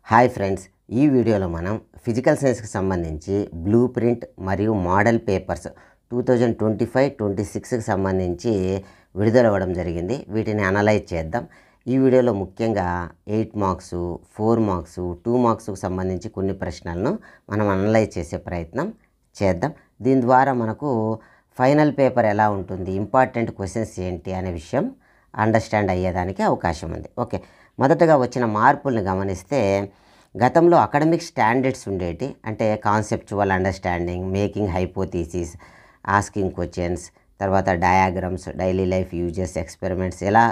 Hi friends, ఈ వీడియోలో మనం ఫిజికల్ సైన్స్కి సంబంధించి బ్లూ ప్రింట్ మరియు మోడల్ పేపర్స్ 2025-26కి సంబంధించి విడుదలవ్వడం జరిగింది. వీటిని అనలైజ్ చేద్దాం. ఈ వీడియోలో ముఖ్యంగా 8 మార్క్స్, 4 మార్క్స్, 2 మార్క్స్కు సంబంధించి కొన్ని ప్రశ్నలను మనం అనలైజ్ చేసే ప్రయత్నం చేద్దాం. దీని ద్వారా మనకు ఫైనల్ పేపర్ ఎలా ఉంటుంది, ఇంపార్టెంట్ క్వశ్చన్స్ ఏంటి అనే విషయం అండర్స్టాండ్ అయ్యేదానికి అవకాశం ఉంది. ఓకే, మొదటగా వచ్చిన మార్పుల్ని గమనిస్తే గతంలో అకాడమిక్ స్టాండర్డ్స్ ఉండేటి, అంటే conceptual understanding, making hypothesis, asking questions, తర్వాత diagrams, daily life uses, experiments, ఇలా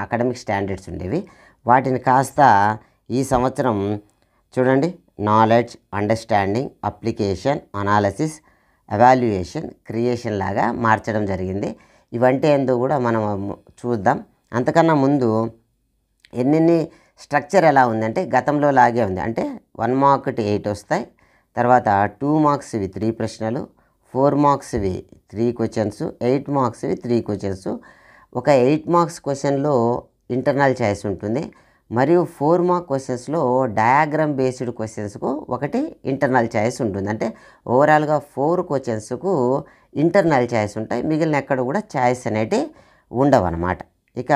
అకాడమిక్ స్టాండర్డ్స్ ఉండేవి. వాటిని కాస్త ఈ సంవత్సరం చూడండి, knowledge, understanding, application, analysis, evaluation, creation లాగా మార్చడం జరిగింది. ఇవంటే ఏందో కూడా మనం చూద్దాం. అంతకన్నా ముందు ఎన్ని స్ట్రక్చర్ ఎలా ఉందంటే గతంలో లాగే ఉంది. అంటే 1 మార్క్కి 8 వస్తాయి, తర్వాత 2 మార్క్స్వి 3 ప్రశ్నలు, 4 మార్క్స్వి 3 క్వశ్చన్స్, 8 మార్క్స్వి 3 క్వశ్చన్స్. ఒక 8 మార్క్స్ క్వశ్చన్లో ఇంటర్నల్ చాయిస్ ఉంటుంది, మరియు 4 మార్క్ క్వశ్చన్స్లో డయాగ్రామ్ బేస్డ్ క్వశ్చన్స్కు ఒకటి ఇంటర్నల్ చాయిస్ ఉంటుంది. అంటే ఓవరాల్గా 4 క్వశ్చన్స్కు ఇంటర్నల్ చాయిస్ ఉంటాయి, మిగిలిన ఎక్కడ కూడా చాయిస్ అనేటివి ఉండవన్నమాట. ఇక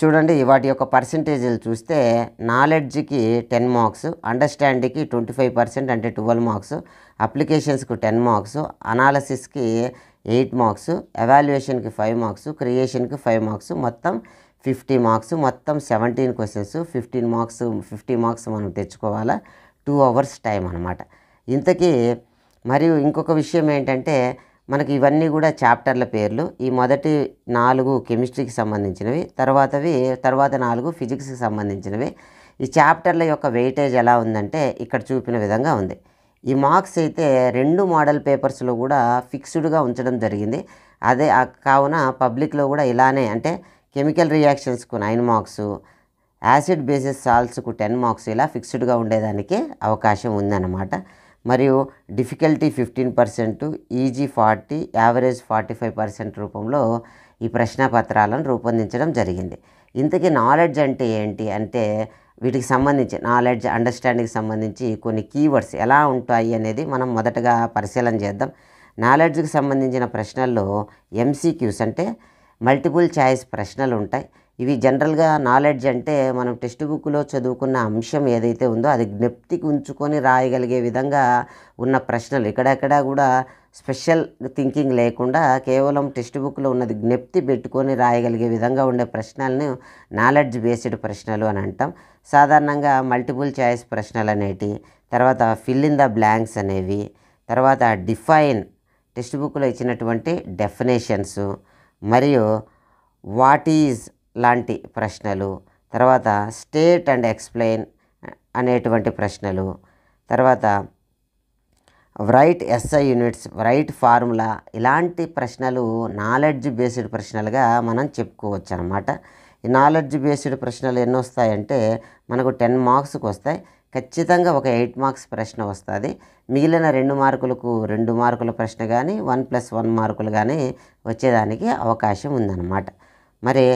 చూడండి, వాటి యొక్క పర్సంటేజీలు చూస్తే నాలెడ్జ్కి 10 మార్క్స్, అండర్స్టాండింగ్కి 25% అంటే 12 మార్క్స్, అప్లికేషన్స్కి 10 మార్క్స్, అనాలసిస్కి 8 మార్క్స్, ఎవాల్యుయేషన్కి 5 మార్క్స్, క్రియేషన్కి 5 మార్క్స్, మొత్తం 50 మార్క్స్. మొత్తం 17 క్వశ్చన్స్, 50 మార్క్స్ మనం తెచ్చుకోవాలా. 2 అవర్స్ టైం అనమాట. ఇంతకీ మరియు ఇంకొక విషయం ఏంటంటే మనకి ఇవన్నీ కూడా చాప్టర్ల పేర్లు. ఈ మొదటి 4 కెమిస్ట్రీకి సంబంధించినవి, తర్వాత 4 ఫిజిక్స్కి సంబంధించినవి. ఈ చాప్టర్ల యొక్క వెయిటేజ్ ఎలా ఉందంటే ఇక్కడ చూపిన విధంగా ఉంది. ఈ మార్క్స్ అయితే 2 మోడల్ పేపర్స్లో కూడా ఫిక్స్డ్గా ఉంచడం జరిగింది. అదే కావున పబ్లిక్లో కూడా ఇలానే, అంటే కెమికల్ రియాక్షన్స్కు 9 మార్క్స్, యాసిడ్ బేసిస్ సాల్ట్స్కు 10 మార్క్స్, ఇలా ఫిక్స్డ్గా ఉండేదానికి అవకాశం ఉందన్నమాట. మరియు డిఫికల్టీ 15%, ఈజీ 40%, యావరేజ్ 45% రూపంలో ఈ ప్రశ్నపత్రాలను రూపొందించడం జరిగింది. ఇంతకీ నాలెడ్జ్ అంటే ఏంటి అంటే వీటికి సంబంధించి నాలెడ్జ్, అండర్స్టాండింగ్కి సంబంధించి కొన్ని కీవర్డ్స్ ఎలా ఉంటాయి అనేది మనం మొదటగా పరిశీలన చేద్దాం. నాలెడ్జ్కి సంబంధించిన ప్రశ్నల్లో MCQs అంటే మల్టిపుల్ చాయిస్ ప్రశ్నలు ఉంటాయి. ఇవి జనరల్గా నాలెడ్జ్ అంటే మనం టెక్స్ట్ బుక్లో చదువుకున్న అంశం ఏదైతే ఉందో అది జ్ఞప్తికి ఉంచుకొని రాయగలిగే విధంగా ఉన్న ప్రశ్నలు. ఇక్కడెక్కడ కూడా స్పెషల్ థింకింగ్ లేకుండా కేవలం టెక్స్ట్ బుక్లో ఉన్నది జ్ఞప్తి పెట్టుకొని రాయగలిగే విధంగా ఉండే ప్రశ్నలను నాలెడ్జ్ బేస్డ్ ప్రశ్నలు అని అంటాం. సాధారణంగా మల్టిపుల్ చాయిస్ ప్రశ్నలు అనేటి, తర్వాత ఫిల్ ఇన్ ద బ్లాంక్స్ అనేవి, తర్వాత డిఫైన్, టెక్స్ట్ బుక్లో ఇచ్చినటువంటి డెఫినేషన్స్, మరియు వాట్ ఈజ్ లాంటి ప్రశ్నలు, తర్వాత స్టేట్ అండ్ ఎక్స్ప్లెయిన్ అనేటువంటి ప్రశ్నలు, తర్వాత right SI units, right formula, ఇలాంటి ప్రశ్నలు నాలెడ్జ్ బేస్డ్ ప్రశ్నలుగా మనం చెప్పుకోవచ్చు అన్నమాట. ఈ నాలెడ్జ్ బేస్డ్ ప్రశ్నలు ఎన్ని వస్తాయంటే మనకు 10 మార్క్స్కి వస్తాయి. ఖచ్చితంగా ఒక 8 మార్క్స్ ప్రశ్న వస్తుంది. మిగిలిన 2 మార్కులకు 2 మార్కుల ప్రశ్న కానీ 1+1 మార్కులు కానీ వచ్చేదానికి అవకాశం ఉందన్నమాట. మరి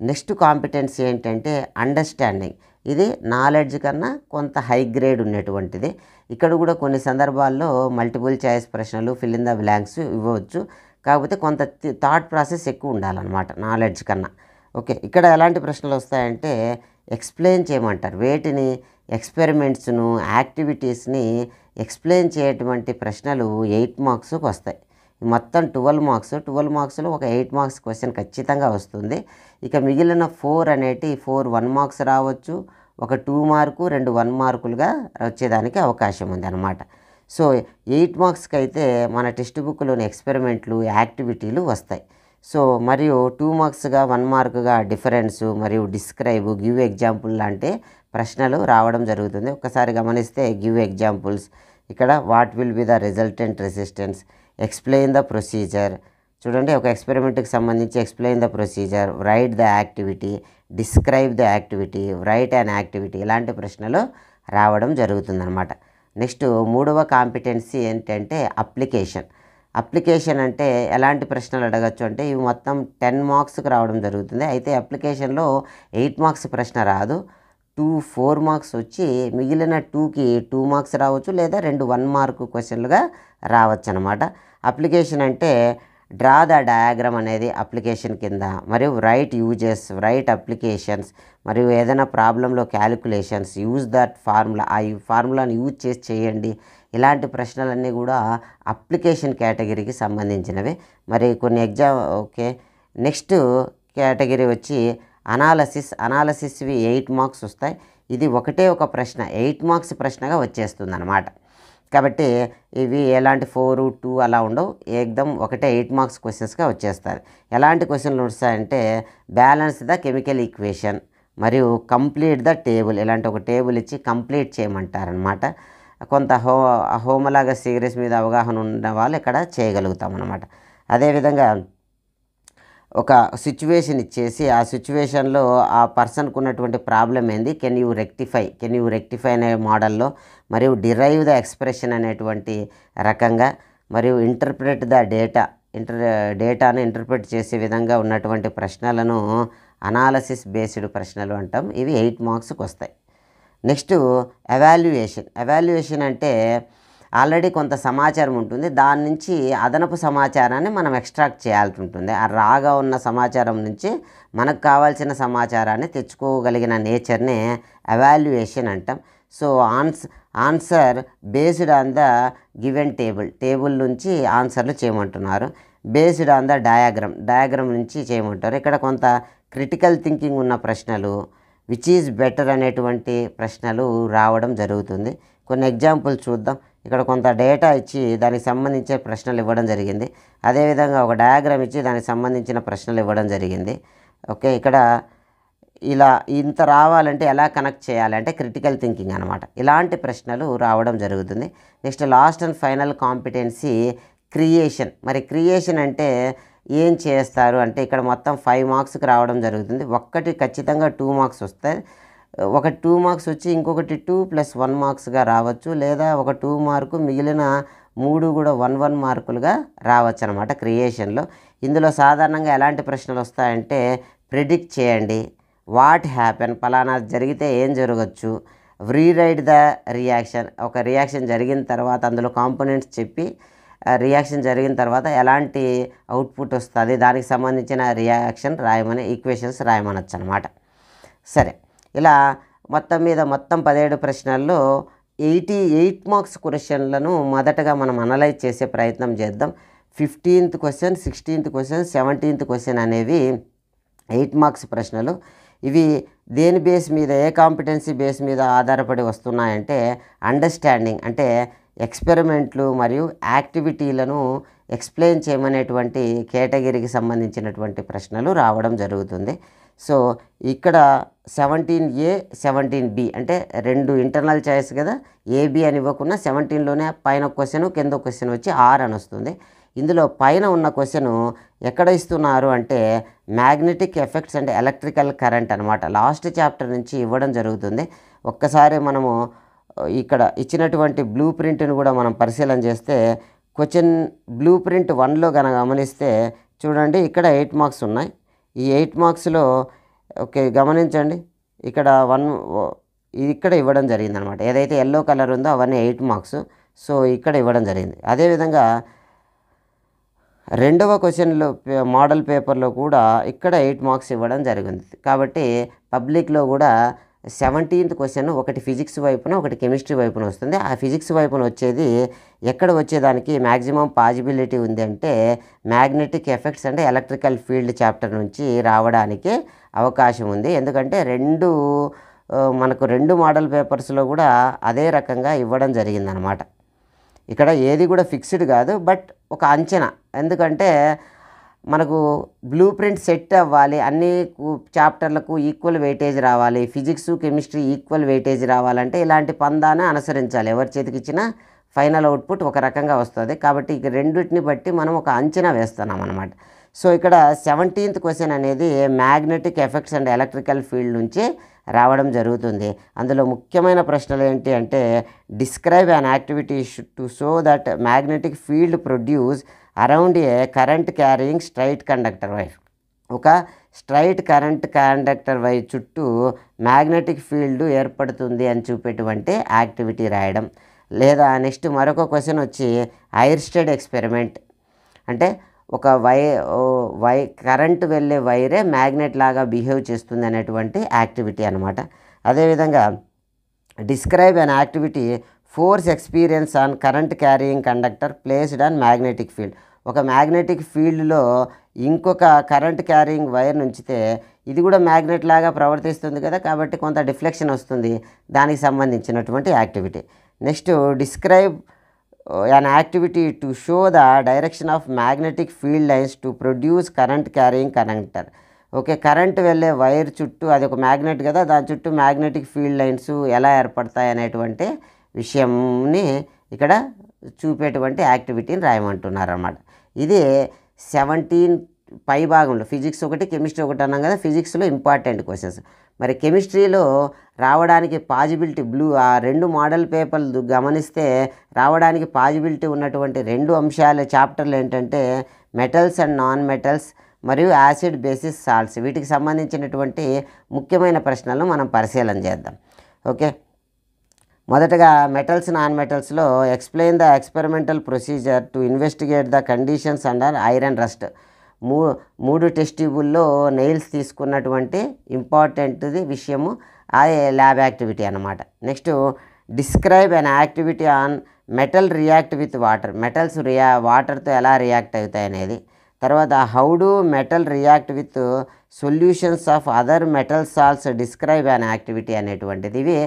నెక్స్ట్ కాంపిటెన్సీ ఏంటంటే అండర్స్టాండింగ్. ఇది నాలెడ్జ్ కన్నా కొంత హై గ్రేడ్ ఉన్నటువంటిది. ఇక్కడ కూడా కొన్ని సందర్భాల్లో మల్టిపుల్ చాయిస్ ప్రశ్నలు, ఫిల్ ఇన్ ద బ్లాంక్స్ ఇవ్వవచ్చు, కాకపోతే కొంత థాట్ ప్రాసెస్ ఎక్కువ ఉండాలన్నమాట నాలెడ్జ్ కన్నా. ఓకే, ఇక్కడ ఎలాంటి ప్రశ్నలు వస్తాయంటే ఎక్స్ప్లెయిన్ చేయమంటారు. వేటిని? ఎక్స్పెరిమెంట్స్ను, యాక్టివిటీస్ని ఎక్స్ప్లెయిన్ చేయటువంటి ప్రశ్నలు 8 మార్క్స్కి వస్తాయి. మొత్తం 12 మార్క్స్. 12 మార్క్స్లో ఒక 8 మార్క్స్ క్వశ్చన్ ఖచ్చితంగా వస్తుంది. ఇక మిగిలిన 4 అనేటి 4 1 మార్క్స్ రావచ్చు, ఒక 2 మార్కు, 2 1 మార్కులుగా వచ్చేదానికి అవకాశం ఉంది అన్నమాట. సో 8 మార్క్స్కి అయితే మన టెక్స్ట్ బుక్లోని ఎక్స్పెరిమెంట్లు, యాక్టివిటీలు వస్తాయి. సో మరియు 2 మార్క్స్గా 1 మార్కుగా డిఫరెన్స్ మరియు డిస్క్రైబ్, గివ్ ఎగ్జాంపుల్ లాంటి ప్రశ్నలు రావడం జరుగుతుంది. ఒక్కసారి గమనిస్తే గివ్ ఎగ్జాంపుల్స్, ఇక్కడ what will be the resultant resistance, explain the procedure. చూడండి, ఒక ఎక్స్పెరిమెంట్కి సంబంధించి explain the procedure, right the activity, describe the activity, right an activity, ఇలాంటి ప్రశ్నలు రావడం జరుగుతుందన్నమాట. నెక్స్ట్ 3వ కాంపిటెన్సీ ఏంటంటే అప్లికేషన్. అప్లికేషన్ అంటే ఎలాంటి ప్రశ్నలు అడగచ్చు అంటే ఇవి మొత్తం 10 మార్క్స్కి రావడం జరుగుతుంది. అయితే అప్లికేషన్లో 8 మార్క్స్ ప్రశ్న రాదు, 4 మార్క్స్ వచ్చి మిగిలిన 2కి 2 మార్క్స్ రావచ్చు, లేదా 2 1 మార్క్ క్వశ్చన్లుగా రావచ్చు అనమాట. అప్లికేషన్ అంటే డ్రా ద డయాగ్రామ్ అనేది అప్లికేషన్ కింద, మరియు రైట్ యూజెస్, రైట్ అప్లికేషన్స్, మరియు ఏదైనా ప్రాబ్లంలో క్యాలిక్యులేషన్స్, యూజ్ దట్ ఫార్ములా, ఆ ఫార్ములాని యూజ్ చేసి చేయండి. ఇలాంటి ప్రశ్నలన్నీ కూడా అప్లికేషన్ కేటగిరీకి సంబంధించినవి. మరి కొన్ని ఓకే. నెక్స్ట్ కేటగిరీ వచ్చి అనాలసిస్వి 8 మార్క్స్ వస్తాయి. ఇది ఒకటే ఒక ప్రశ్న 8 మార్క్స్ ప్రశ్నగా వచ్చేస్తుంది అన్నమాట. కాబట్టి ఇవి ఎలాంటి 4, 2 అలా ఉండవు, ఏకదం ఒకటే 8 మార్క్స్ క్వశ్చన్స్గా వచ్చేస్తారు. ఎలాంటి క్వశ్చన్లు వస్తాయంటే బ్యాలెన్స్ ద కెమికల్ ఈక్వేషన్, మరియు కంప్లీట్ ద టేబుల్, ఇలాంటి ఒక టేబుల్ ఇచ్చి కంప్లీట్ చేయమంటారనమాట. కొంత హోమోలాగస్ సిరీస్ మీద అవగాహన ఉన్న వాళ్ళు ఇక్కడ చేయగలుగుతాం అన్నమాట. అదేవిధంగా ఒక సిచ్యువేషన్ ఇచ్చేసి ఆ సిచ్యువేషన్లో ఆ పర్సన్కు ఉన్నటువంటి ప్రాబ్లం ఏంది, కెన్ యూ రెక్టిఫై అనే మోడల్లో, మరియు డిరైవ్ ద ఎక్స్ప్రెషన్ అనేటువంటి రకంగా, మరియు ఇంటర్ప్రెట్ ద డేటాను ఇంటర్ప్రెట్ చేసే విధంగా ఉన్నటువంటి ప్రశ్నలను అనాలసిస్ బేస్డ్ ప్రశ్నలు అంటాం. ఇవి 8 మార్క్స్కి వస్తాయి. నెక్స్ట్ ఎవాల్యుయేషన్ అంటే ఆల్రెడీ కొంత సమాచారం ఉంటుంది, దాని నుంచి అదనపు సమాచారాన్ని మనం ఎక్స్ట్రాక్ట్ చేయాల్సి ఉంటుంది. ఆ రాగా ఉన్న సమాచారం నుంచి మనకు కావాల్సిన సమాచారాన్ని తెచ్చుకోగలిగిన నేచర్ని ఎవాల్యుయేషన్ అంటాం. So answer based on the given table నుంచి ఆన్సర్లు చేయమంటున్నారు. బేస్డ్ ఆన్ ద డయాగ్రామ్ నుంచి చేయమంటారు. ఇక్కడ కొంత క్రిటికల్ థింకింగ్ ఉన్న ప్రశ్నలు, విచ్ ఈజ్ బెటర్ అనేటువంటి ప్రశ్నలు రావడం జరుగుతుంది. కొన్ని ఎగ్జాంపుల్ చూద్దాం. ఇక్కడ కొంత డేటా ఇచ్చి దానికి సంబంధించిన ప్రశ్నలు ఇవ్వడం జరిగింది. అదేవిధంగా ఒక డయాగ్రామ్ ఇచ్చి దానికి సంబంధించిన ప్రశ్నలు ఇవ్వడం జరిగింది. ఓకే, ఇక్కడ ఇలా ఇంత రావాలంటే ఎలా కనెక్ట్ చేయాలి అంటే క్రిటికల్ థింకింగ్ అనమాట. ఇలాంటి ప్రశ్నలు రావడం జరుగుతుంది. Next last and final competency creation. మరి క్రియేషన్ అంటే ఏం చేస్తారు అంటే ఇక్కడ మొత్తం 5 మార్క్స్కి రావడం జరుగుతుంది. ఒక్కటి ఖచ్చితంగా 2 మార్క్స్ వస్తాయి. ఒక 2 మార్క్స్ వచ్చి ఇంకొకటి 2 + 1 మార్క్స్గా రావచ్చు, లేదా ఒక 2 మార్కు మిగిలిన 3 కూడా 1 మార్కులుగా రావచ్చు అనమాట క్రియేషన్లో. ఇందులో సాధారణంగా ఎలాంటి ప్రశ్నలు వస్తాయంటే ప్రిడిక్ట్ చేయండి, వాట్ హ్యాపెన్, పలానా జరిగితే ఏం జరగచ్చు, రీరైట్ ద రియాక్షన్, ఒక రియాక్షన్ జరిగిన తర్వాత అందులో కాంపోనెంట్స్ చెప్పి రియాక్షన్ జరిగిన తర్వాత ఎలాంటి అవుట్పుట్ వస్తుంది, దానికి సంబంధించిన రియాక్షన్ రాయమని ఈక్వేషన్స్ రాయమనొచ్చు అనమాట. సరే, ఇలా మొత్తం 17 ప్రశ్నల్లో 88 మార్క్స్ క్వశ్చన్లను మొదటగా మనం అనలైజ్ చేసే ప్రయత్నం చేద్దాం. 15th question, 16th question, 17th question అనేవి 8 మార్క్స్ ప్రశ్నలు. ఇవి దేని బేస్ మీద, ఏ కాంపిటెన్సీ బేస్ మీద ఆధారపడి వస్తున్నాయంటే అండర్స్టాండింగ్, అంటే ఎక్స్పెరిమెంట్లు మరియు యాక్టివిటీలను ఎక్స్ప్లెయిన్ చేయమనేటువంటి కేటగిరీకి సంబంధించినటువంటి ప్రశ్నలు రావడం జరుగుతుంది. సో ఇక్కడ 17A 17B అంటే 2 ఇంటర్నల్ చాయిస్ కదా, AB అని ఇవ్వకుండా 17లోనే పైన క్వశ్చన్ కింద క్వశ్చన్ వచ్చి R అని వస్తుంది. ఇందులో పైన ఉన్న క్వశ్చన్ ఎక్కడ ఇస్తున్నారు అంటే magnetic effects and electrical current అనమాట. లాస్ట్ చాప్టర్ నుంచి ఇవ్వడం జరుగుతుంది. ఒక్కసారి మనము ఇక్కడ ఇచ్చినటువంటి బ్లూ ప్రింట్ను కూడా మనం పరిశీలన చేస్తే క్వశ్చన్ బ్లూ ప్రింట్ 1లో కనుక గమనిస్తే చూడండి, ఇక్కడ 8 మార్క్స్ ఉన్నాయి. ఈ 8 మార్క్స్లో ఓకే గమనించండి, ఇక్కడ ఇక్కడ ఇవ్వడం జరిగింది అనమాట. ఏదైతే ఎల్లో కలర్ ఉందో అవన్నీ 8 మార్క్స్. సో ఇక్కడ ఇవ్వడం జరిగింది. అదేవిధంగా రెండవ క్వశ్చన్లో మోడల్ పేపర్లో కూడా ఇక్కడ 8 మార్క్స్ ఇవ్వడం జరిగింది. కాబట్టి పబ్లిక్లో కూడా 17th క్వశ్చన్ ఒకటి ఫిజిక్స్ వైపున, ఒకటి కెమిస్ట్రీ వైపున వస్తుంది. ఆ ఫిజిక్స్ వైపున వచ్చేది ఎక్కడ వచ్చేదానికి మ్యాక్సిమం పాజిబిలిటీ ఉంది అంటే మ్యాగ్నెటిక్ ఎఫెక్ట్స్ అంటే ఎలక్ట్రికల్ ఫీల్డ్ చాప్టర్ నుంచి రావడానికి అవకాశం ఉంది. ఎందుకంటే మనకు 2 మోడల్ పేపర్స్లో కూడా అదే రకంగా ఇవ్వడం జరిగిందనమాట. ఇక్కడ ఏది కూడా ఫిక్స్డ్ కాదు, బట్ ఒక అంచనా. ఎందుకంటే మనకు బ్లూ ప్రింట్ సెట్ అవ్వాలి, అన్ని చాప్టర్లకు ఈక్వల్ వెయిటేజ్ రావాలి, ఫిజిక్స్ కెమిస్ట్రీ ఈక్వల్ వెయిటేజ్ రావాలంటే ఇలాంటి పందాన్ని అనుసరించాలి. ఎవరి చేతికి ఇచ్చినా ఫైనల్ అవుట్పుట్ ఒక రకంగా వస్తుంది. కాబట్టి ఇక రెండింటిని బట్టి మనం ఒక అంచనా వేస్తున్నాం అన్నమాట. సో ఇక్కడ 17th క్వశ్చన్ అనేది magnetic effects and electrical field నుంచి రావడం జరుగుతుంది. అందులో ముఖ్యమైన ప్రశ్నలు ఏంటి అంటే describe an activity to show that magnetic field produce around a current carrying straight conductor wire. ఒక స్ట్రైట్ కరెంట్ కండక్టర్ వైర్ చుట్టూ మ్యాగ్నెటిక్ ఫీల్డ్ ఏర్పడుతుంది అని చూపేటువంటి యాక్టివిటీ రాయడం. లేదా నెక్స్ట్ మరొక క్వశ్చన్ వచ్చి ఐర్స్టెడ్ ఎక్స్పెరిమెంట్, అంటే ఒక కరెంట్ వెళ్ళే వైరే మ్యాగ్నెట్ లాగా బిహేవ్ చేస్తుంది అనేటువంటి యాక్టివిటీ అనమాట. అదేవిధంగా describe an activity force experience on current carrying conductor placed on magnetic field. ఒక మ్యాగ్నెటిక్ ఫీల్డ్లో ఇంకొక కరెంట్ క్యారియింగ్ వైర్ ఉంచితే ఇది కూడా మ్యాగ్నెట్ లాగా ప్రవర్తిస్తుంది కదా, కాబట్టి కొంత డిఫ్లెక్షన్ వస్తుంది, దానికి సంబంధించినటువంటి activity. Next describe an activity to show the direction of magnetic field lines to produce current carrying conductor. Okay, current వెళ్ళే వైర్ చుట్టూ, అది ఒక మ్యాగ్నెట్ కదా, దాని చుట్టూ మ్యాగ్నెటిక్ ఫీల్డ్ లైన్స్ ఎలా ఏర్పడతాయి అనేటువంటి విషయంని ఇక్కడ చూపేటువంటి యాక్టివిటీని రాయమంటున్నారు అన్నమాట. ఇది 17 పై భాగంలో ఫిజిక్స్ ఒకటి కెమిస్ట్రీ ఒకటి అన్నాం కదా, ఫిజిక్స్లో ఇంపార్టెంట్ క్వశ్చన్స్. మరి కెమిస్ట్రీలో రావడానికి పాజిబిలిటీ ఆ 2 మోడల్ పేపర్లు గమనిస్తే రావడానికి పాజిబిలిటీ ఉన్నటువంటి 2 అంశాలు చాప్టర్లు ఏంటంటే మెటల్స్ అండ్ నాన్ మెటల్స్ మరియు యాసిడ్ బేసిస్ సాల్ట్స్. వీటికి సంబంధించినటువంటి ముఖ్యమైన ప్రశ్నలను మనం పరిశీలన చేద్దాం. ఓకే, మొదటగా మెటల్స్ నాన్ మెటల్స్లో explain the experimental procedure to investigate the conditions under iron rust. 3 test ట్యూబుల్లో నెయిల్స్ తీసుకున్నటువంటి ఇంపార్టెంట్ది విషయము ఆ ల్యాబ్ యాక్టివిటీ అన్నమాట. Next describe an activity on metal react with water. Metals వాటర్తో ఎలా రియాక్ట్ అవుతాయి అనేది. తర్వాత how do metal react with solutions of other metal salts describe an activity అనేటువంటిది. ఇవి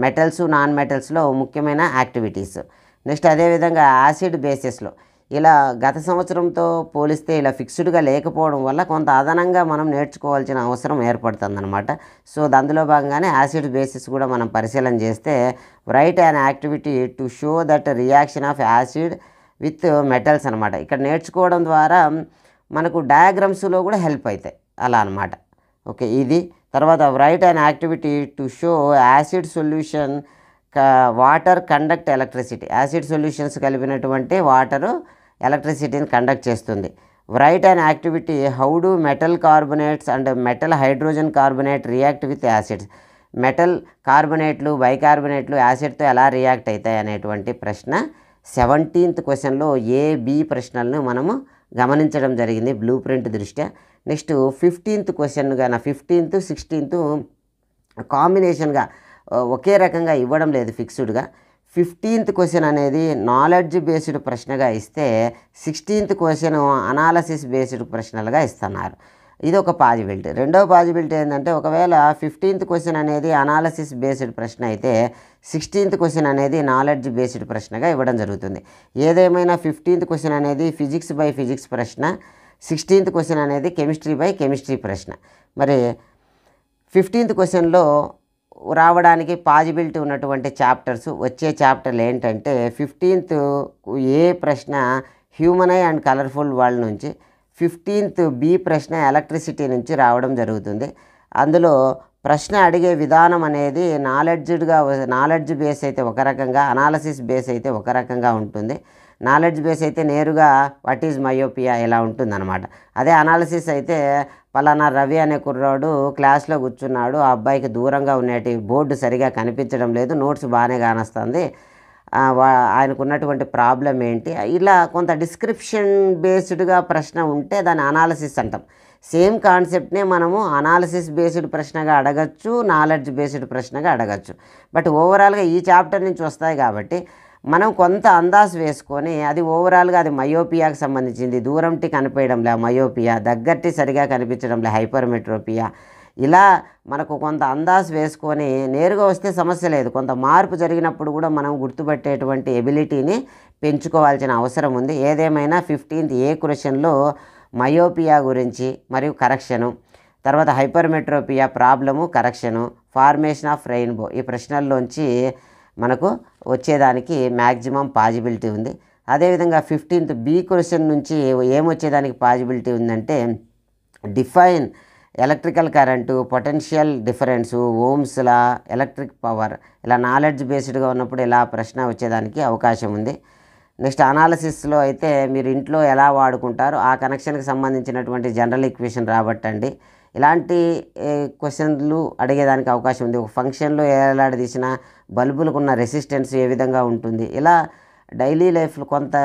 మెటల్స్ నాన్ మెటల్స్లో ముఖ్యమైన యాక్టివిటీస్. నెక్స్ట్ అదేవిధంగా యాసిడ్ బేసిస్లో ఇలా గత సంవత్సరంతో పోలిస్తే ఇలా ఫిక్స్డ్గా లేకపోవడం వల్ల కొంత అదనంగా మనం నేర్చుకోవాల్సిన అవసరం ఏర్పడుతుంది అనమాట. సో అందులో భాగంగానే యాసిడ్ బేసిస్ కూడా మనం పరిశీలన చేస్తే right an activity to show that reaction of acid with metals అనమాట. ఇక్కడ నేర్చుకోవడం ద్వారా మనకు డయాగ్రామ్స్లో కూడా హెల్ప్ అవుతాయి అలా అనమాట. ఓకే, ఇది తర్వాత write an activity to show acid solution water conduct electricity. Acid solutions కలిపినటువంటి వాటరు ఎలక్ట్రిసిటీని కండక్ట్ చేస్తుంది. Write an activity how do metal carbonates and metal hydrogen carbonate react with acids. Metal కార్బొనేట్లు బైకార్బొనేట్లు యాసిడ్తో ఎలా రియాక్ట్ అవుతాయి అనేటువంటి ప్రశ్న 17th క్వశ్చన్లో A-B ప్రశ్నలను మనము గమనించడం జరిగింది బ్లూ ప్రింట్ దృష్ట్యా. నెక్స్ట్ 15th క్వశ్చన్గా 15th 16th కాంబినేషన్గా ఒకే రకంగా ఇవ్వడం లేదు ఫిక్స్డ్గా. 15th క్వశ్చన్ అనేది నాలెడ్జ్ బేస్డ్ ప్రశ్నగా ఇస్తే 16th క్వశ్చన్ అనాలసిస్ బేస్డ్ ప్రశ్నలుగా ఇస్తున్నారు. ఇది ఒక పాజిబిలిటీ. రెండవ పాజిబిలిటీ ఏంటంటే ఒకవేళ 15th క్వశ్చన్ అనేది అనాలసిస్ బేస్డ్ ప్రశ్న అయితే 16th క్వశ్చన్ అనేది నాలెడ్జ్ బేస్డ్ ప్రశ్నగా ఇవ్వడం జరుగుతుంది. ఏదేమైనా 15th క్వశ్చన్ అనేది ఫిజిక్స్ బై ఫిజిక్స్ ప్రశ్న, 16th క్వశ్చన్ అనేది కెమిస్ట్రీ బై కెమిస్ట్రీ ప్రశ్న. మరి 15th క్వశ్చన్లో రావడానికి పాజిబిలిటీ ఉన్నటువంటి చాప్టర్స్ వచ్చే చాప్టర్లు ఏంటంటే 15th ఏ ప్రశ్న human I and colourful world నుంచి, 15th బి ప్రశ్న ఎలక్ట్రిసిటీ నుంచి రావడం జరుగుతుంది. అందులో ప్రశ్న అడిగే విధానం అనేది నాలెడ్జ్ బేస్ అయితే ఒక రకంగా, అనాలసిస్ బేస్ అయితే ఒక రకంగా ఉంటుంది. నాలెడ్జ్ బేస్ అయితే నేరుగా వాట్ ఈజ్ మయోపియా ఇలా ఉంటుందన్నమాట. అదే అనాలసిస్ అయితే పలానా రవి అనే కుర్రాడు క్లాస్లో కూర్చున్నాడు, ఆ అబ్బాయికి దూరంగా ఉండేటి బోర్డు సరిగా కనిపించడం లేదు, నోట్స్ బాగానే కానొస్తుంది, ఆయనకున్నటువంటి ప్రాబ్లం ఏంటి, ఇలా కొంత డిస్క్రిప్షన్ బేస్డ్గా ప్రశ్న ఉంటే దాన్ని అనాలసిస్ అంటాం. సేమ్ కాన్సెప్ట్నే మనము అనాలసిస్ బేస్డ్ ప్రశ్నగా అడగచ్చు, నాలెడ్జ్ బేస్డ్ ప్రశ్నగా అడగచ్చు. బట్ ఓవరాల్గా ఈ చాప్టర్ నుంచి వస్తాయి కాబట్టి మనం కొంత అందాజు వేసుకొని అది ఓవరాల్గా అది మయోపియాకి సంబంధించింది, దూరంటి కనిపించడంలే మయోపియా, దగ్గరటి సరిగా కనిపించడంలే హైపర్మెట్రోపియా, ఇలా మనకు కొంత అందాజు వేసుకొని నేరుగా వస్తే సమస్య లేదు. కొంత మార్పు జరిగినప్పుడు కూడా మనం గుర్తుపట్టేటువంటి ఎబిలిటీని పెంచుకోవాల్సిన అవసరం ఉంది. ఏదేమైనా 15th ఏ క్వశ్చన్లో మయోపియా గురించి మరియు కరెక్షను, తర్వాత hypermetropia problem, correction, formation of rainbow ఈ ప్రశ్నల్లోంచి మనకు వచ్చేదానికి మ్యాక్సిమం పాజిబిలిటీ ఉంది. అదేవిధంగా 15th బి క్వశ్చన్ నుంచి ఏమొచ్చేదానికి పాజిబిలిటీ ఉందంటే define electrical current, potential difference, Ohm's law, electric power, ఇలా నాలెడ్జ్ బేస్డ్గా ఉన్నప్పుడు ఇలా ప్రశ్న వచ్చేదానికి అవకాశం ఉంది. నెక్స్ట్ అనాలిసిస్లో అయితే మీరు ఇంట్లో ఎలా వాడుకుంటారో ఆ కనెక్షన్కి సంబంధించినటువంటి జనరల్ ఈక్వేషన్ రాబట్టండి. ఇలాంటి క్వశ్చన్లు అడిగేదానికి అవకాశం ఉంది. ఒక ఫంక్షన్లో ఎలాడదీసిన బల్బులకు ఉన్న రెసిస్టెన్స్ ఏ విధంగా ఉంటుంది, ఇలా డైలీ లైఫ్లో కొంత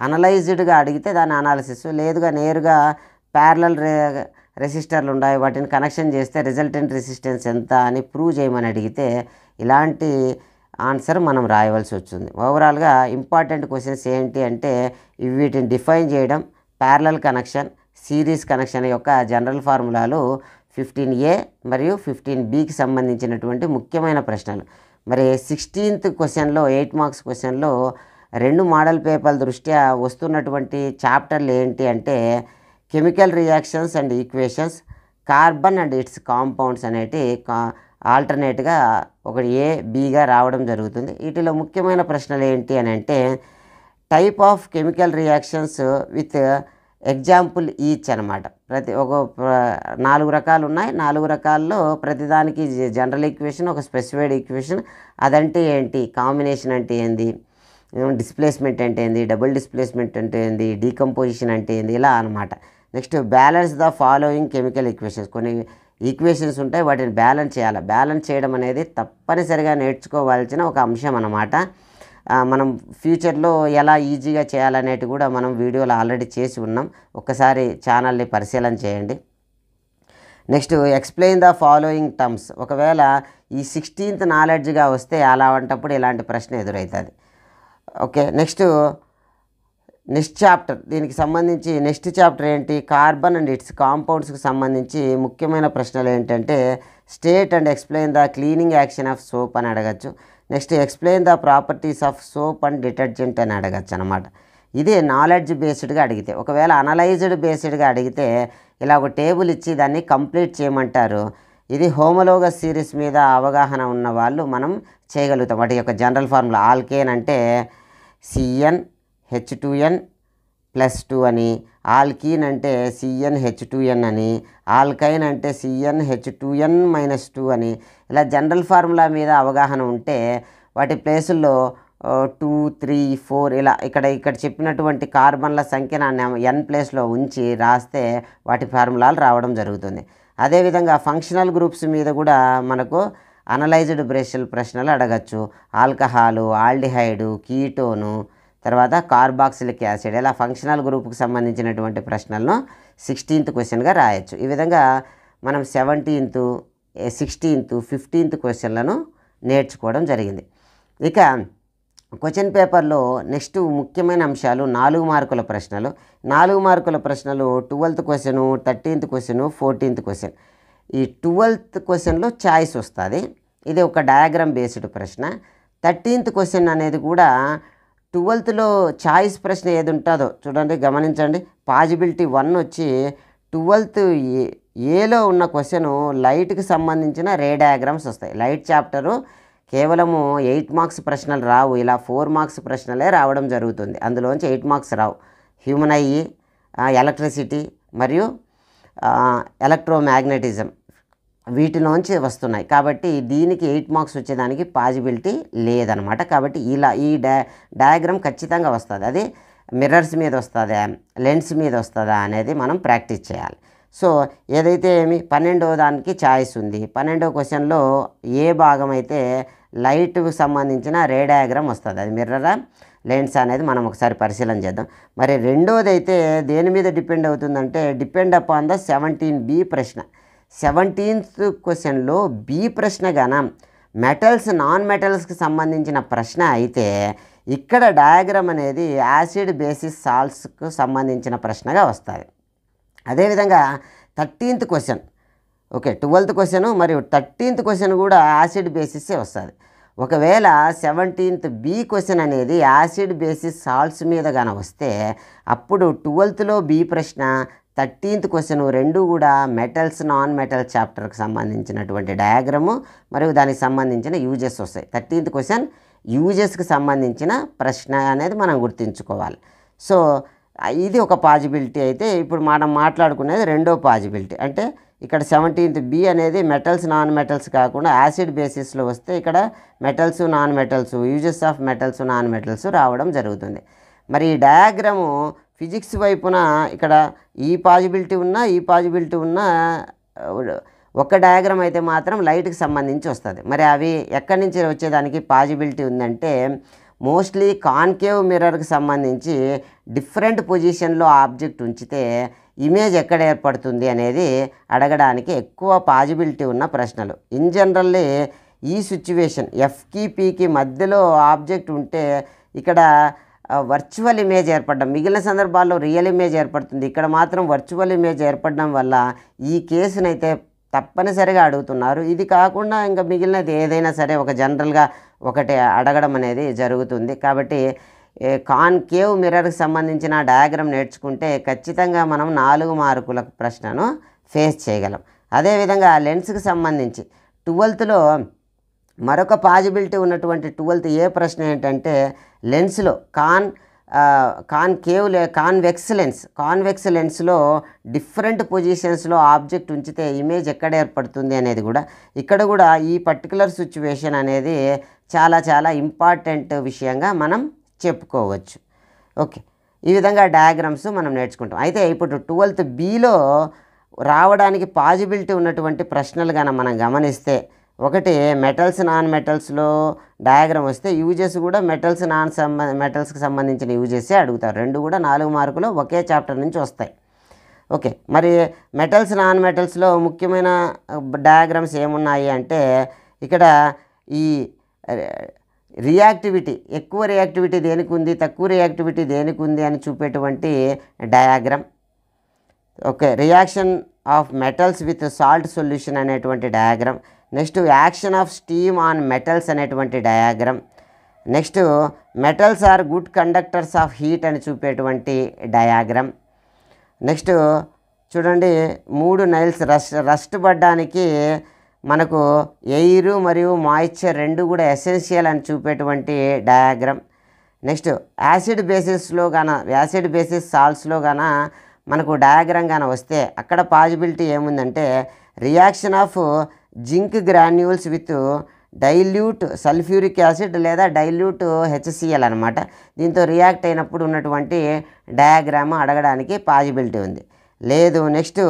అనలైజ్డ్గా అడిగితే దాని అనాలిసిస్, లేదుగా నేరుగా ప్యారలల్ రెసిస్టర్లు ఉన్నాయి వాటిని కనెక్షన్ చేస్తే రిజల్టెంట్ రెసిస్టెన్స్ ఎంత అని ప్రూవ్ చేయమని అడిగితే ఇలాంటి ఆన్సర్ మనం రాయవలసి వచ్చింది. ఓవరాల్గా ఇంపార్టెంట్ క్వశ్చన్స్ ఏంటి అంటే వీటిని డిఫైన్ చేయడం, ప్యారలల్ కనెక్షన్, సిరీస్ కనెక్షన్ యొక్క జనరల్ ఫార్ములాలు 15A మరియు 15Bకి సంబంధించినటువంటి ముఖ్యమైన ప్రశ్నలు. మరి 16th క్వశ్చన్లో 8 మార్క్స్ క్వశ్చన్లో 2 మోడల్ పేపర్ల దృష్ట్యా వస్తున్నటువంటి చాప్టర్లు ఏంటి అంటే chemical reactions and equations, carbon and it's compounds అనేటి ఆల్టర్నేట్గా ఒకటి A-Bగా రావడం జరుగుతుంది. వీటిలో ముఖ్యమైన ప్రశ్నలు ఏంటి అని అంటే type of chemical reactions with example each అనమాట. ఒక 4 రకాలు ఉన్నాయి. 4 రకాల్లో ప్రతిదానికి జనరల్ ఈక్వేషన్, ఒక స్పెసిఫైడ్ ఈక్వేషన్, అదంటే ఏంటి, కాంబినేషన్ అంటే ఏంది, డిస్ప్లేస్మెంట్ అంటే ఏంది, డబుల్ డిస్ప్లేస్మెంట్ అంటే ఏంది, డీకంపోజిషన్ అంటే ఏంది, ఇలా అనమాట. Next balance the following chemical equations. కొన్ని ఈక్వేషన్స్ ఉంటాయి, వాటిని బ్యాలెన్స్ చేయాలి. బ్యాలెన్స్ చేయడం అనేది తప్పనిసరిగా నేర్చుకోవాల్సిన ఒక అంశం అన్నమాట. మనం ఫ్యూచర్లో ఎలా ఈజీగా చేయాలనేది కూడా మనం వీడియోలో ఆల్రెడీ చేసి ఉన్నాం. ఒక్కసారి ఛానల్ని పరిశీలన చేయండి. Next explain the following terms. ఒకవేళ ఈ 16th నాలెడ్జ్గా వస్తే అలాంటప్పుడు ఇలాంటి ప్రశ్న ఎదురవుతుంది. ఓకే, నెక్స్ట్ చాప్టర్, దీనికి సంబంధించి నెక్స్ట్ చాప్టర్ ఏంటి, కార్బన్ అండ్ ఇట్స్ కాంపౌండ్స్కి సంబంధించి ముఖ్యమైన ప్రశ్నలు ఏంటంటే state and explain the cleaning action of soap అని అడగచ్చు. Next explain the properties of soap and detergent అని అడగచ్చు అనమాట. ఇది నాలెడ్జ్ బేస్డ్గా అడిగితే. ఒకవేళ అనలైజ్డ్ బేస్డ్గా అడిగితే ఇలా ఒక టేబుల్ ఇచ్చి దాన్ని కంప్లీట్ చేయమంటారు. ఇది హోమోలోగస్ సిరీస్ మీద అవగాహన ఉన్న వాళ్ళు మనం చేయగలుగుతాం. వాటి యొక్క జనరల్ ఫార్ములా ఆల్కేన్ అంటే CnH2n+2 అని, ఆల్కీన్ అంటే CnH2n అని, ఆల్కైన్ అంటే CnH2n-2 అని, ఇలా జనరల్ ఫార్ములా మీద అవగాహన ఉంటే వాటి ప్లేసుల్లో 2, 3, 4 ఇలా ఇక్కడ చెప్పినటువంటి కార్బన్ల సంఖ్యను n ప్లేస్లో ఉంచి రాస్తే వాటి ఫార్ములాలు రావడం జరుగుతుంది. అదేవిధంగా ఫంక్షనల్ గ్రూప్స్ మీద కూడా మనకు అనలైజ్డ్ బ్రేషల్ ప్రశ్నలు అడగచ్చు. ఆల్కహాలు, ఆల్డిహైడు, కీటోను, తర్వాత కార్బాక్సిలిక్ యాసిడ్, ఇలా ఫంక్షనల్ గ్రూప్కి సంబంధించినటువంటి ప్రశ్నలను 16th క్వశ్చన్గా రాయొచ్చు. ఈ విధంగా మనం 17th, 16th, 15th క్వశ్చన్లను నేర్చుకోవడం జరిగింది. ఇక క్వశ్చన్ పేపర్లో నెక్స్ట్ ముఖ్యమైన అంశాలు 4 మార్కుల ప్రశ్నలు. 4 మార్కుల ప్రశ్నలు 12th question, 13th question, 14th question. ఈ 12th క్వశ్చన్లో చాయిస్ వస్తుంది. ఇది ఒక డయాగ్రామ్ బేస్డ్ ప్రశ్న. 13th క్వశ్చన్ అనేది కూడా 12thలో చాయిస్ ప్రశ్న ఏది ఉంటుందో చూడండి, గమనించండి. పాజిబిలిటీ 1 వచ్చి 12th ఏలో ఉన్న క్వశ్చను లైట్కి సంబంధించిన రే డయాగ్రామ్స్ వస్తాయి. లైట్ చాప్టరు కేవలము 8 మార్క్స్ ప్రశ్నలు రావు, ఇలా 4 మార్క్స్ ప్రశ్నలే రావడం జరుగుతుంది. అందులోంచి 8 marks Rao. Human I, electricity మరియు ఎలక్ట్రోమాగ్నెటిజం వీటిలోంచి వస్తున్నాయి. కాబట్టి దీనికి 8 మార్క్స్ వచ్చేదానికి పాజిబిలిటీ లేదనమాట. కాబట్టి ఇలా ఈ డయాగ్రామ్ ఖచ్చితంగా వస్తుంది. అది మిర్రర్స్ మీద వస్తుందా, లెన్స్ మీద వస్తుందా అనేది మనం ప్రాక్టీస్ చేయాలి. సో ఏదైతే 12వ దానికి ఛాయిస్ ఉంది. 12వ క్వశ్చన్లో ఏ భాగం అయితే లైట్కు సంబంధించిన రే డయాగ్రామ్ వస్తుంది, అది మిర్రరా లెన్స్ అనేది మనం ఒకసారి పరిశీలన చేద్దాం. మరి రెండోది అయితే దేని మీద డిపెండ్ అవుతుందంటే డిపెండ్ అపాన్ ద 17B ప్రశ్న. 17th క్వశ్చన్లో బి ప్రశ్న గాన మెటల్స్ నాన్ మెటల్స్కి సంబంధించిన ప్రశ్న అయితే ఇక్కడ డయాగ్రామ్ అనేది యాసిడ్ బేసిస్ సాల్ట్స్కు సంబంధించిన ప్రశ్నగా వస్తుంది. అదేవిధంగా 13th question, okay 12th question మరియు 13th క్వశ్చన్ కూడా యాసిడ్ బేసిసే వస్తుంది. ఒకవేళ 17th బి క్వశ్చన్ అనేది యాసిడ్ బేసిస్ సాల్ట్స్ మీద గాన వస్తే అప్పుడు 12thలో బి ప్రశ్న, 13th క్వశ్చన్ రెండు కూడా మెటల్స్ నాన్ మెటల్ చాప్టర్కి సంబంధించినటువంటి డయాగ్రాము మరియు దానికి సంబంధించిన యూజెస్ వస్తాయి. 13th క్వశ్చన్ యూజెస్కి సంబంధించిన ప్రశ్న అనేది మనం గుర్తుంచుకోవాలి. సో ఇది ఒక పాజిబిలిటీ. అయితే ఇప్పుడు మనం మాట్లాడుకునేది రెండో పాజిబిలిటీ. అంటే ఇక్కడ 17th బి అనేది మెటల్స్ నాన్ మెటల్స్ కాకుండా యాసిడ్ బేసిస్లో వస్తే ఇక్కడ metals non metals, uses of metals non metals రావడం జరుగుతుంది. మరి ఈ డయాగ్రాము ఫిజిక్స్ వైపున ఇక్కడ ఈ పాజిబిలిటీ ఉన్నా ఒక డయాగ్రామ్ అయితే మాత్రం లైట్కి సంబంధించి వస్తుంది. మరి అవి ఎక్కడి నుంచి వచ్చేదానికి పాజిబిలిటీ ఉందంటే మోస్ట్లీ కాన్కేవ్ మిర్రర్కి సంబంధించి డిఫరెంట్ పొజిషన్లో ఆబ్జెక్ట్ ఉంచితే ఇమేజ్ ఎక్కడ ఏర్పడుతుంది అనేది అడగడానికి ఎక్కువ పాజిబిలిటీ ఉన్న ప్రశ్నలు. ఇన్ జనరల్లీ ఈ సిచ్యువేషన్ ఎఫ్కి పీకి మధ్యలో ఆబ్జెక్ట్ ఉంటే ఇక్కడ వర్చువల్ ఇమేజ్ ఏర్పడడం, మిగిలిన సందర్భాల్లో రియల్ ఇమేజ్ ఏర్పడుతుంది, ఇక్కడ మాత్రం వర్చువల్ ఇమేజ్ ఏర్పడడం వల్ల ఈ కేసునైతే తప్పనిసరిగా అడుగుతున్నారు. ఇది కాకుండా ఇంకా మిగిలినది ఏదైనా సరే ఒక జనరల్గా ఒకటి అడగడం అనేది జరుగుతుంది. కాబట్టి కాన్కేవ్ మిర్రర్కి సంబంధించిన డయాగ్రామ్ నేర్చుకుంటే ఖచ్చితంగా మనం 4 మార్కుల ప్రశ్నను ఫేస్ చేయగలం. అదేవిధంగా లెన్స్కి సంబంధించి 12th మరొక పాజిబిలిటీ ఉన్నటువంటి 12th ఏ ప్రశ్న ఏంటంటే లెన్స్లో కాన్వెక్స్ లెన్స్లో డిఫరెంట్ పొజిషన్స్లో ఆబ్జెక్ట్ ఉంచితే ఇమేజ్ ఎక్కడ ఏర్పడుతుంది అనేది కూడా ఇక్కడ కూడా ఈ పర్టికులర్ సిచ్యువేషన్ అనేది చాలా ఇంపార్టెంట్ విషయంగా మనం చెప్పుకోవచ్చు. ఓకే, ఈ విధంగా డయాగ్రామ్స్ మనం నేర్చుకుంటాం. అయితే ఇప్పుడు 12th Bలో రావడానికి పాజిబిలిటీ ఉన్నటువంటి ప్రశ్నలు కనుక మనం గమనిస్తే, ఒకటి మెటల్స్ నాన్ మెటల్స్లో డయాగ్రామ్ వస్తే యూజెస్ కూడా మెటల్స్కి సంబంధించిన యూజెసే అడుగుతారు. 2 కూడా 4 మార్కులు ఒకే చాప్టర్ నుంచి వస్తాయి. ఓకే, మరి మెటల్స్ నాన్ మెటల్స్లో ముఖ్యమైన డయాగ్రామ్స్ ఏమున్నాయి అంటే ఇక్కడ ఈ రియాక్టివిటీ, ఎక్కువ రియాక్టివిటీ దేనికి ఉంది, తక్కువ రియాక్టివిటీ దేనికి ఉంది అని చూపేటువంటి diagram. Okay, reaction of metals with salt solution అనేటువంటి diagram. Next action of steam on metals అనేటువంటి diagram. Next metals are good conductors of heat అని చూపేటువంటి డయాగ్రామ్. నెక్స్ట్ చూడండి 3 నైల్స్ రస్ట్ పడ్డానికి మనకు ఎయిర్ మరియు మాయిశ్చర్ 2 కూడా ఎసెన్షియల్ అని చూపేటువంటి డయాగ్రామ్. నెక్స్ట్ యాసిడ్ బేసిస్ సాల్ట్స్లో గాన మనకు డయాగ్రామ్ గాన వస్తే అక్కడ పాజిబిలిటీ ఏముందంటే reaction of zinc granules with dilute sulphuric acid లేదా డైల్యూట్ HCl అనమాట. దీంతో రియాక్ట్ అయినప్పుడు ఉన్నటువంటి డయాగ్రామ్ అడగడానికి పాజిబిలిటీ ఉంది. లేదు, next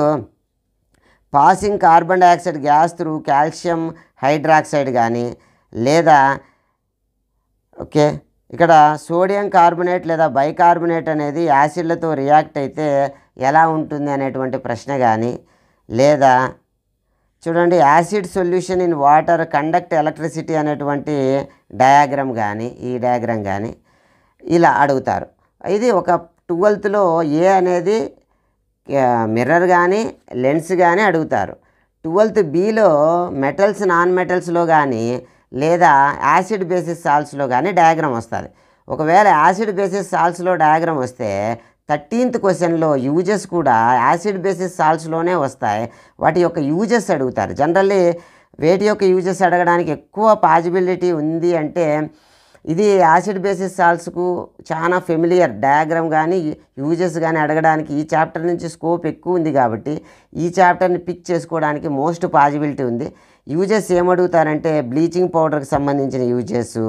passing carbon dioxide gas through calcium hydroxide కానీ, లేదా ఓకే ఇక్కడ సోడియం కార్బోనేట్ లేదా బైకార్బోనేట్ అనేది యాసిడ్లతో రియాక్ట్ అయితే ఎలా ఉంటుంది అనేటువంటి ప్రశ్న కానీ, లేదా చూడండి acid solution in water conduct electricity అనేటువంటి డయాగ్రామ్ కానీ, ఈ డయాగ్రామ్ కానీ ఇలా అడుగుతారు. ఇది ఒక 12th ఏ అనేది మిర్రర్ కానీ లెన్స్ కానీ అడుగుతారు. 12th Bలో మెటల్స్ నాన్ మెటల్స్లో కానీ లేదా యాసిడ్ బేసిస్ సాల్ట్స్లో కానీ డయాగ్రామ్ వస్తుంది. ఒకవేళ యాసిడ్ బేసిస్ సాల్ట్స్లో డయాగ్రామ్ వస్తే 13th క్వశ్చన్లో యూజెస్ కూడా యాసిడ్ బేసిస్ సాల్ట్స్లోనే వస్తాయి. వాటి యొక్క యూజెస్ అడుగుతారు. జనరల్లీ వేటి యొక్క యూజెస్ అడగడానికి ఎక్కువ పాజిబిలిటీ ఉంది అంటే ఇది యాసిడ్ బేసిస్ సాల్ట్స్కు చాలా ఫెమిలియర్ డయాగ్రామ్ కానీ యూజెస్ కానీ అడగడానికి ఈ చాప్టర్ నుంచి స్కోప్ ఎక్కువ ఉంది కాబట్టి ఈ చాప్టర్ని పిక్ చేసుకోవడానికి మోస్ట్ పాజిబిలిటీ ఉంది. యూజెస్ ఏమడుగుతారంటే బ్లీచింగ్ పౌడర్కి సంబంధించిన యూజెస్,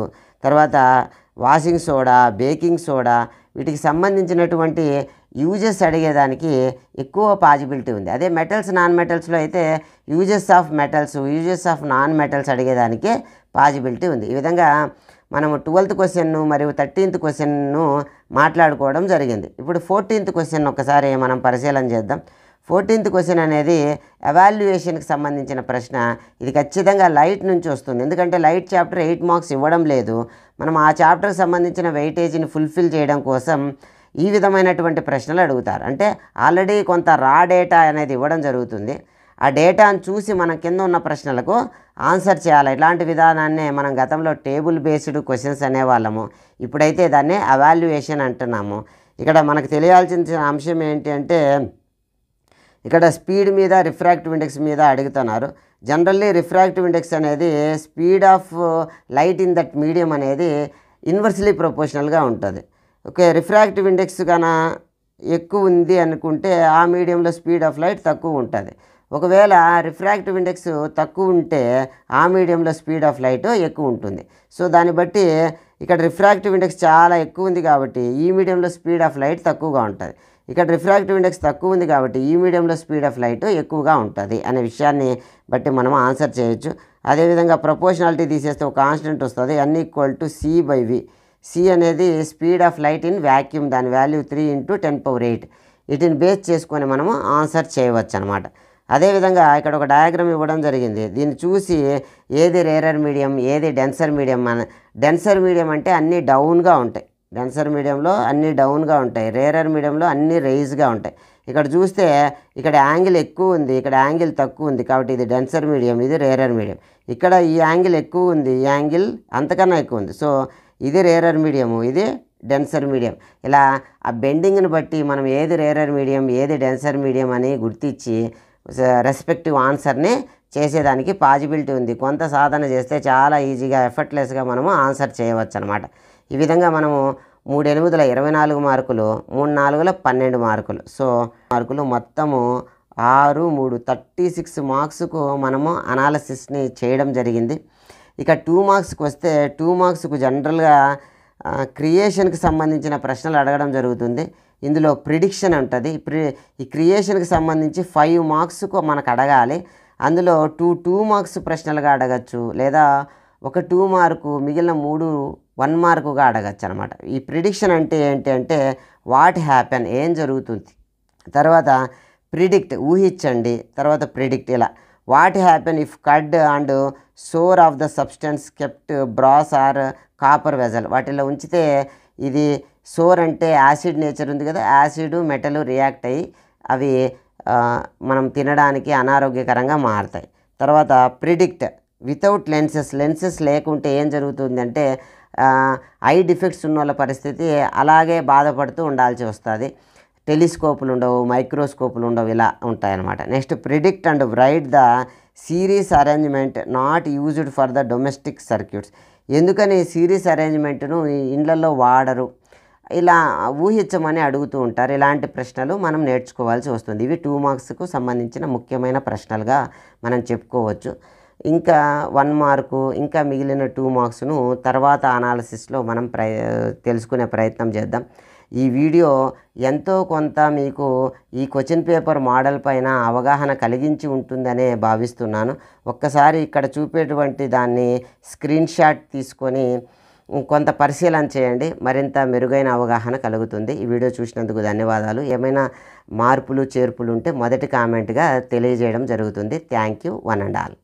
తర్వాత వాషింగ్ సోడా, బేకింగ్ సోడా, వీటికి సంబంధించినటువంటి యూజెస్ అడిగేదానికి ఎక్కువ పాజిబిలిటీ ఉంది. అదే మెటల్స్ నాన్ మెటల్స్లో అయితే uses of metals, uses of non metals అడిగేదానికి పాజిబిలిటీ ఉంది. ఈ విధంగా మనము 12th క్వశ్చన్ను మరియు 13th క్వశ్చన్ను మాట్లాడుకోవడం జరిగింది. ఇప్పుడు 14th క్వశ్చన్ ఒకసారి మనం పరిశీలన చేద్దాం. 14th క్వశ్చన్ అనేది ఎవాల్యుయేషన్కి సంబంధించిన ప్రశ్న. ఇది ఖచ్చితంగా లైట్ నుంచి వస్తుంది. ఎందుకంటే లైట్ చాప్టర్ 8 మార్క్స్ ఇవ్వడం లేదు. మనం ఆ చాప్టర్కి సంబంధించిన వెయిటేజీని ఫుల్ఫిల్ చేయడం కోసం ఈ విధమైనటువంటి ప్రశ్నలు అడుగుతారు. అంటే ఆల్రెడీ కొంత రా డేటా అనేది ఇవ్వడం జరుగుతుంది. ఆ డేటాను చూసి మనం కింద ఉన్న ప్రశ్నలకు ఆన్సర్ చేయాలి. ఇలాంటి విధానాన్నే మనం గతంలో టేబుల్ బేస్డ్ క్వశ్చన్స్ అనేవాళ్ళము. ఇప్పుడైతే దాన్ని ఎవాల్యుయేషన్ అంటున్నాము. ఇక్కడ మనకు తెలియాల్సిన అంశం ఏంటి అంటే ఇక్కడ స్పీడ్ మీద రిఫ్రాక్టివ్ ఇండెక్స్ మీద అడుగుతున్నారు. జనరల్లీ రిఫ్రాక్టివ్ ఇండెక్స్ అనేది speed of light in that medium అనేది ఇన్వర్స్లీ ప్రపోర్షనల్గా ఉంటుంది. ఓకే, రిఫ్రాక్టివ్ ఇండెక్స్ కన్నా ఎక్కువ ఉంది అనుకుంటే ఆ మీడియంలో స్పీడ్ ఆఫ్ లైట్ తక్కువ ఉంటుంది. ఒకవేళ రిఫ్రాక్టివ్ ఇండెక్స్ తక్కువ ఉంటే ఆ మీడియంలో స్పీడ్ ఆఫ్ లైట్ ఎక్కువ ఉంటుంది. సో దాన్ని బట్టి ఇక్కడ రిఫ్రాక్టివ్ ఇండెక్స్ చాలా ఎక్కువ ఉంది కాబట్టి ఈ మీడియంలో స్పీడ్ ఆఫ్ లైట్ తక్కువగా ఉంటుంది. ఇక్కడ రిఫ్రాక్టివ్ ఇండెక్స్ తక్కువ ఉంది కాబట్టి ఈ మీడియంలో స్పీడ్ ఆఫ్ లైట్ ఎక్కువగా ఉంటుంది అనే విషయాన్ని బట్టి మనం ఆన్సర్ చేయొచ్చు. అదేవిధంగా ప్రపోర్షనాలిటీ తీసేస్తే ఒక కాన్స్టెంట్ వస్తుంది, n = c/v. c అనేది speed of light in vacuum, దాని వాల్యూ 3 × 10⁸. వీటిని బేస్ చేసుకొని మనము ఆన్సర్ చేయవచ్చు అనమాట. అదేవిధంగా ఇక్కడ ఒక డయాగ్రామ్ ఇవ్వడం జరిగింది. దీన్ని చూసి ఏది రేరర్ మీడియం, ఏది డెన్సర్ మీడియం. డెన్సర్ మీడియం అంటే అన్నీ డౌన్గా ఉంటాయి, డెన్సర్ మీడియంలో అన్నీ డౌన్గా ఉంటాయి, రేరర్ మీడియంలో అన్నీ రైజ్గా ఉంటాయి. ఇక్కడ చూస్తే ఇక్కడ యాంగిల్ ఎక్కువ ఉంది, ఇక్కడ యాంగిల్ తక్కువ ఉంది కాబట్టి ఇది డెన్సర్ మీడియం, ఇది రేరర్ మీడియం. ఇక్కడ ఈ యాంగిల్ ఎక్కువ ఉంది, ఈ యాంగిల్ అంతకన్నా ఎక్కువ ఉంది. సో ఇది రేరర్ మీడియము, ఇది డెన్సర్ మీడియం. ఇలా ఆ బెండింగ్ని బట్టి మనం ఏది రేరర్ మీడియం, ఏది డెన్సర్ మీడియం అని గుర్తించి రెస్పెక్టివ్ ఆన్సర్ని చేసేదానికి పాజిబిలిటీ ఉంది. కొంత సాధన చేస్తే చాలా ఈజీగా ఎఫర్ట్లెస్గా మనము ఆన్సర్ చేయవచ్చు అనమాట. ఈ విధంగా మనము 3 8 24 మార్కులు, 3 4 12 మార్కులు. సో మార్కులు మొత్తము 6 3 36 మార్క్స్కు మనము అనాలసిస్ని చేయడం జరిగింది. ఇక 2 మార్క్స్కి వస్తే 2 మార్క్స్కు జనరల్గా క్రియేషన్కి సంబంధించిన ప్రశ్నలు అడగడం జరుగుతుంది. ఇందులో ప్రిడిక్షన్ ఉంటుంది. ఈ క్రియేషన్కి సంబంధించి 5 మార్క్స్కు మనకు అడగాలి. అందులో 2 మార్క్స్ ప్రశ్నలుగా అడగచ్చు, లేదా ఒక 2 మార్కు, మిగిలిన 3 1 మార్కుగా అడగచ్చు అనమాట. ఈ ప్రిడిక్షన్ అంటే ఏంటి అంటే వాట్ హ్యాపెన్, ఏం జరుగుతుంది, తర్వాత ప్రిడిక్ట్ ఊహించండి, తర్వాత ప్రిడిక్ట్. ఇలా what happen if curd and sour of the substance kept brass or copper vessel. వాటిలో ఉంచితే ఇది సోర్ అంటే యాసిడ్ నేచర్ ఉంది కదా, యాసిడ్ మెటల్ రియాక్ట్ అయ్యి అవి మనం తినడానికి అనారోగ్యకరంగా మారుతాయి. తర్వాత ప్రిడిక్ట్ వితౌట్ లెన్సెస్ లేకుంటే ఏం జరుగుతుందంటే ఐ డిఫెక్ట్స్ ఉన్న వాళ్ళ పరిస్థితి అలాగే బాధపడుతూ ఉండాల్సి వస్తుంది. టెలిస్కోపులు ఉండవు, మైక్రోస్కోపులు ఉండవు, ఇలా ఉంటాయన్నమాట. Next predict and right the series arrangement not used for the domestic circuits. ఎందుకని సిరీస్ అరేంజ్మెంట్ను ఇండ్లలో వాడరు, ఇలా ఊహించమని అడుగుతూ ఉంటారు. ఇలాంటి ప్రశ్నలు మనం నేర్చుకోవాల్సి వస్తుంది. ఇవి 2 మార్క్స్కు సంబంధించిన ముఖ్యమైన ప్రశ్నలుగా మనం చెప్పుకోవచ్చు. ఇంకా 1 మార్కు, ఇంకా మిగిలిన 2 మార్క్స్ను తర్వాత అనాలిసిస్లో మనం తెలుసుకునే ప్రయత్నం చేద్దాం. ఈ వీడియో ఎంతో కొంత మీకు ఈ క్వశ్చన్ పేపర్ మోడల్ పైన అవగాహన కలిగించి ఉంటుందనే భావిస్తున్నాను. ఒక్కసారి ఇక్కడ చూపేటువంటి దాన్ని స్క్రీన్ షాట్ తీసుకొని కొంత పరిశీలన చేయండి, మరింత మెరుగైన అవగాహన కలుగుతుంది. ఈ వీడియో చూసినందుకు ధన్యవాదాలు. ఏమైనా మార్పులు చేర్పులు ఉంటే మొదటి కామెంట్గా తెలియజేయడం జరుగుతుంది. Thank you one and all.